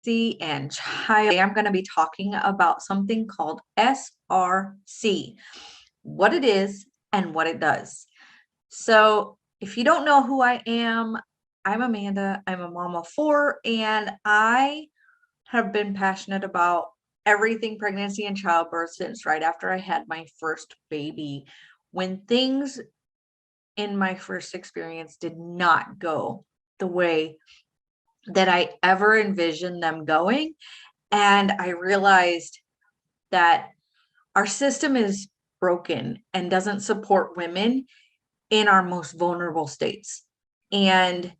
and child. Today I'm going to be talking about something called SRC, what it is and what it does. So if you don't know who I am, I'm Amanda. I'm a mom of 4, and I have been passionate about everything pregnancy and childbirth since right after I had my first baby, when things in my first experience did not go the way that I ever envisioned them going. And I realized that our system is broken and doesn't support women in our most vulnerable states. And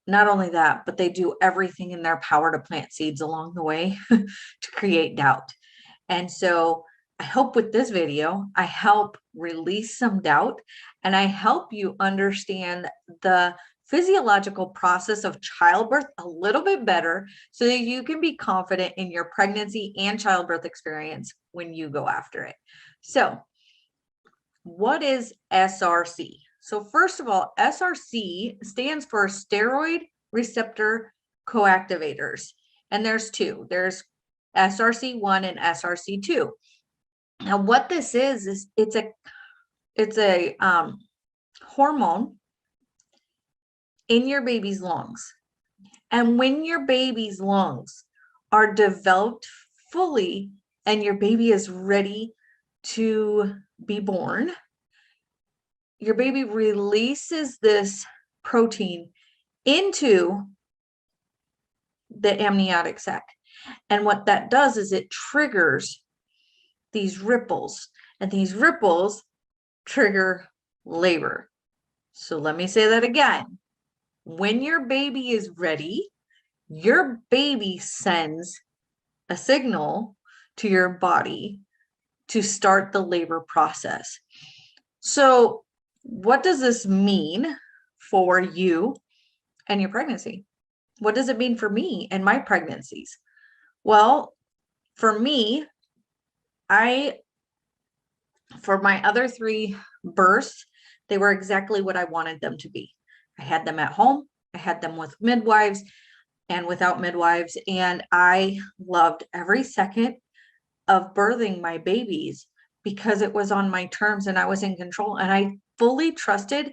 not only that, but they do everything in their power to plant seeds along the way to create doubt. And so I hope with this video, I help release some doubt, and I help you understand the physiological process of childbirth a little bit better so that you can be confident in your pregnancy and childbirth experience when you go after it. So what is SRC? So first of all, SRC stands for Steroid Receptor Coactivators. And there's two. There's SRC-1 and SRC-2. Now what this is it's a hormone in your baby's lungs. And when your baby's lungs are developed fully and your baby is ready to be born, your baby releases this protein into the amniotic sac. And what that does is it triggers these ripples, and these ripples trigger labor. So let me say that again. When your baby is ready, your baby sends a signal to your body to start the labor process. So what does this mean for you and your pregnancy? What does it mean for me and my pregnancies? Well, for me, for my other 3 births, they were exactly what I wanted them to be. I had them at home, I had them with midwives and without midwives, and I loved every second of birthing my babies because it was on my terms and I was in control, and I fully trusted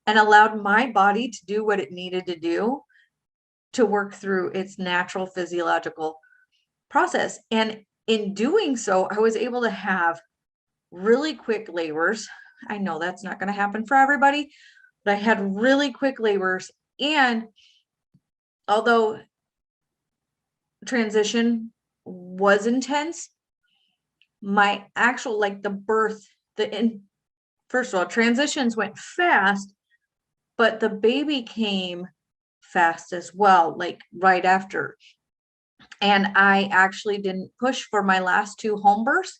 and allowed my body to do what it needed to do to work through its natural physiological process. And in doing so, I was able to have really quick labors. I know that's not going to happen for everybody, but I had really quick labors. And although transition was intense, my actual, like the birth, first of all, transitions went fast, but the baby came fast as well, like right after. And I actually didn't push for my last 2 home births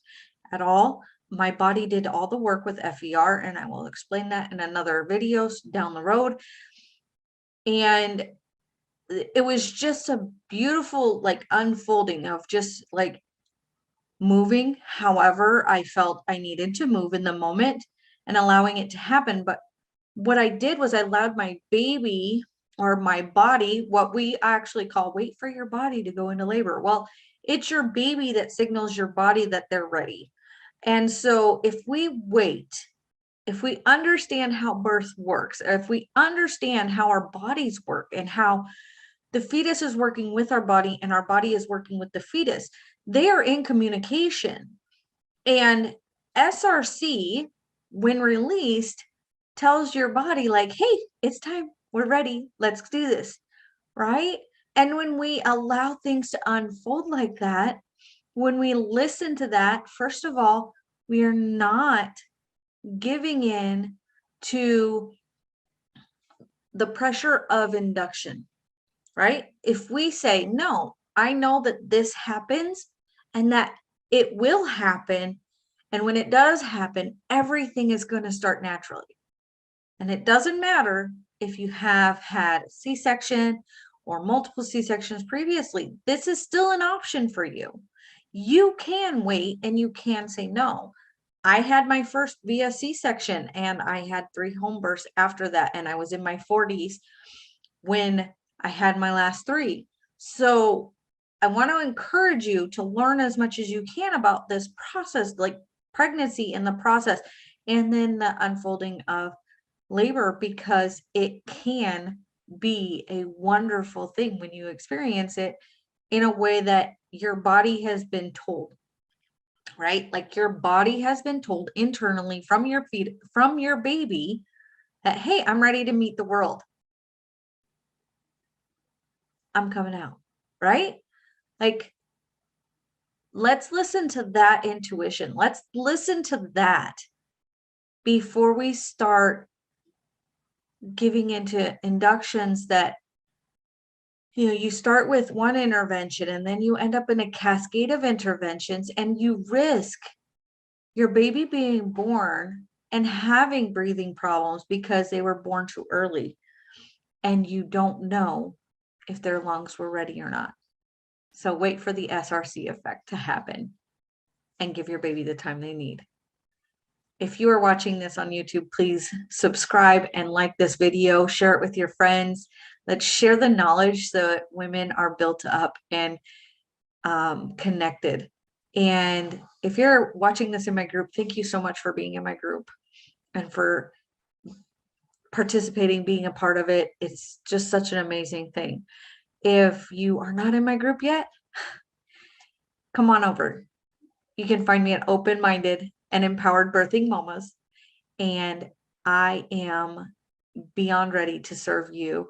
at all. My body did all the work with FER, and I will explain that in another video down the road. And it was just a beautiful, like, unfolding of just like moving however I felt I needed to move in the moment and allowing it to happen. But what I did was I allowed my baby, or my body, what we actually call wait for your body to go into labor. Well, it's your baby that signals your body that they're ready. And so if we wait, if we understand how birth works, if we understand how our bodies work and how the fetus is working with our body and our body is working with the fetus, they are in communication. And SRC, when released, tells your body like, hey, it's time, we're ready, let's do this, right? And when we allow things to unfold like that, when we listen to that, first of all, we are not giving in to the pressure of induction, right? If we say, no, I know that this happens and that it will happen, and when it does happen, everything is going to start naturally. And it doesn't matter if you have had a C-section or multiple C-sections previously, this is still an option for you. You can wait and you can say no. I had my first via C-section and I had 3 home births after that. And I was in my 40s when I had my last 3. So I want to encourage you to learn as much as you can about this process, like pregnancy and the process, and then the unfolding of labor, because it can be a wonderful thing when you experience it in a way that your body has been told, right? Like your body has been told internally from your feet, from your baby, that, hey, I'm ready to meet the world. I'm coming out, right? Like, let's listen to that intuition. Let's listen to that before we start giving into inductions that, you know, you start with one intervention and then you end up in a cascade of interventions, and you risk your baby being born and having breathing problems because they were born too early and you don't know if their lungs were ready or not. So wait for the SRC effect to happen and give your baby the time they need. If you are watching this on YouTube, please subscribe and like this video, share it with your friends. Let's share the knowledge so that women are built up and connected. And if you're watching this in my group, thank you so much for being in my group and for participating, being a part of it. It's just such an amazing thing. If you are not in my group yet, come on over. You can find me at Open-Minded and Empowered Birthing Mamas, and I am beyond ready to serve you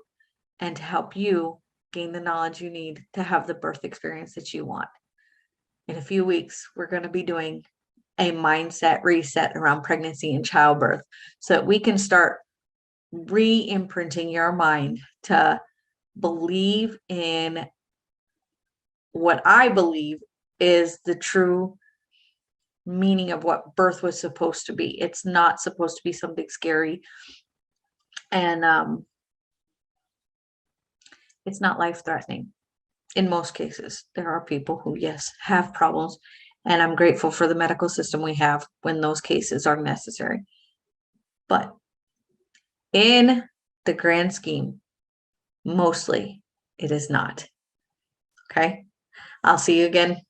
and to help you gain the knowledge you need to have the birth experience that you want. In a few weeks, we're going to be doing a mindset reset around pregnancy and childbirth so that we can start re-imprinting your mind to believe in what I believe is the true meaning of what birth was supposed to be. It's not supposed to be something scary, and it's not life-threatening. In most cases, there are people who, yes, have problems, and I'm grateful for the medical system we have when those cases are necessary. But in the grand scheme, mostly it is not. Okay, I'll see you again